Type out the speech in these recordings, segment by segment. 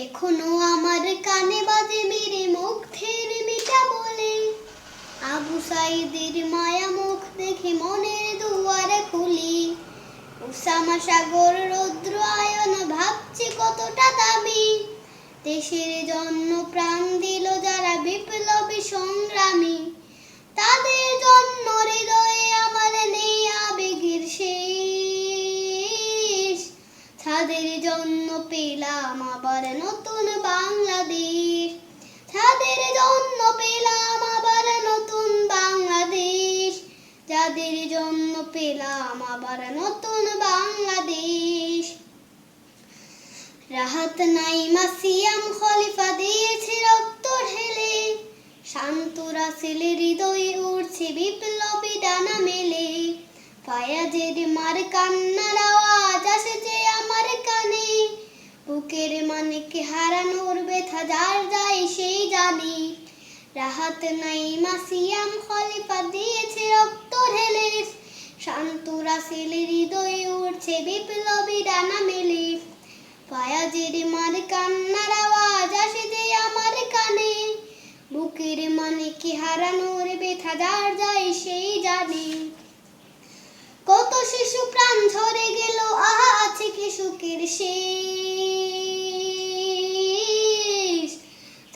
এখনো আমার কানে বাজে মেরে মুগ্ধের মিটা বলে, আবু সাইদের মায়া মুখ দেখে মনের দুয়ার খুলি। উসামা সাগর রৌদ্র আয়ন ভাবছি কতটা দামি, দেশের জন্য প্রাণ দিল যারা বিপ্লবী সংগ্রামী। তাদের জন্য হৃদয়ে আমার নেই আবেগের শেষ, তাদের জন্য পেলাম আবার নতুন বাংলাদেশ, তাদের জন্য পেলাম আবার নতুন বাংলাদেশ, যাদের জন্য পেলাম আবার নতুন বাংলাদেশ। রাহাত নাইমা সিয়াম খলিফা দিয়েছে রক্ত ঢেলে, শান্ত রাসেলের হৃদয়ে উড়ছে বিপ্লবী ডানা মেলে। ফায়াজের মার কান্নার আওয়াজ আসছে আমার কানে, বুকের মানিক হারানোর ব্যথা যার যায় সেই জানে। রাহাত নাইমা সিয়াম খলিফা দিয়েছে রক্ত ঢেলে, শান্ত রাসেলের হৃদয়ে উড়ছে বিপ্লবী ডানা মেলে। ফায়াজের মার কান্নার আওয়াজ আসছে আমার কানে, বুকের মানিক হারানোর ব্যথা যার যায় সেই জানে। কত শিশু প্রাণ ঝরে গেল, আহা আছে কি সুখের শেষ,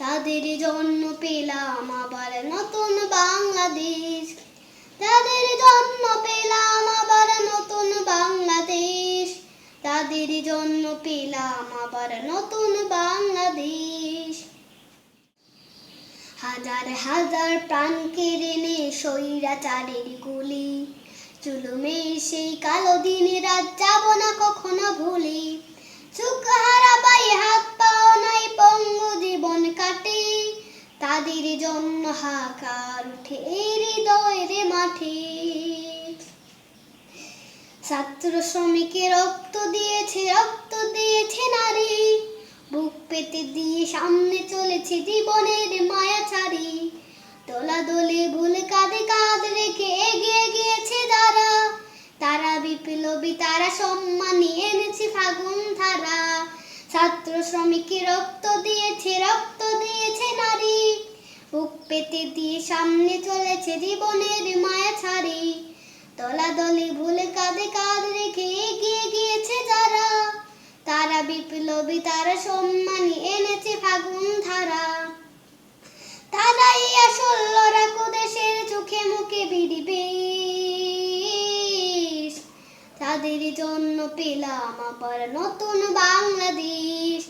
তাদের জন্য পেলাম আবার নতুন বাংলাদেশ, তাদের জন্য পেলাম আবার নতুন বাংলাদেশ, তাদের জন্য পেলাম আবার নতুন বাংলাদেশ। হাজার হাজার প্রাণ কেড়ে নে স্বৈরাচারের গুলি, জুলুমে সেই কালো দিনে রাত যাব না কখনো ভুলি। চোখ হারাবাই হাত পাও নাই পঙ্গু জীবন কাটে, তাদের জন্য হাহাকার উঠে এই হৃদয়ের মাঠে। ছাত্র শ্রমিকের রক্ত দিয়েছে নারী, বুক পেতে দিয়ে সামনে চলেছে জীবনের মায়া ছাড়ি। দোলাদলি ভুল কাঁধে কাঁধ রেখে এগিয়ে গিয়েছে যারা, তারা বিপ্লবী তারা সম্মানী এনেছে ফাগুন ধারা। ছাত্র শ্রমিকের রক্ত দিয়েছে নারী, বুক পেতে দিয়ে সামনে চলেছে জীবনের মায়া ছাড়ি। দলাদলি ভুল কাঁধে কাঁধ রেখে এগিয়ে গিয়েছে যারা, তারা বিপ্লবী তারা সম্মানী এনেছে ফাগুন ধারা। তারাই আসল লড়াকু দেশের চোখে মুখে বিড়িবেশ, তাদের জন্য পেলাম আবার নতুন বাংলাদেশ,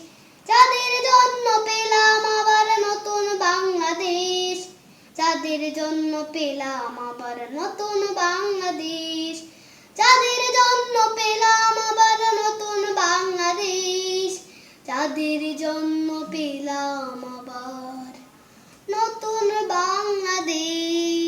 যাদের জন্য পেলাম আবার নতুন বাংলাদেশ, যাদের জন্য পেলাম আবার নতুন বাংলাদেশ, যাদের জন্য পেলাম আবার নতুন বাংলাদেশ, যাদের জন্য পেলাম আবার নতুন বাংলাদেশ।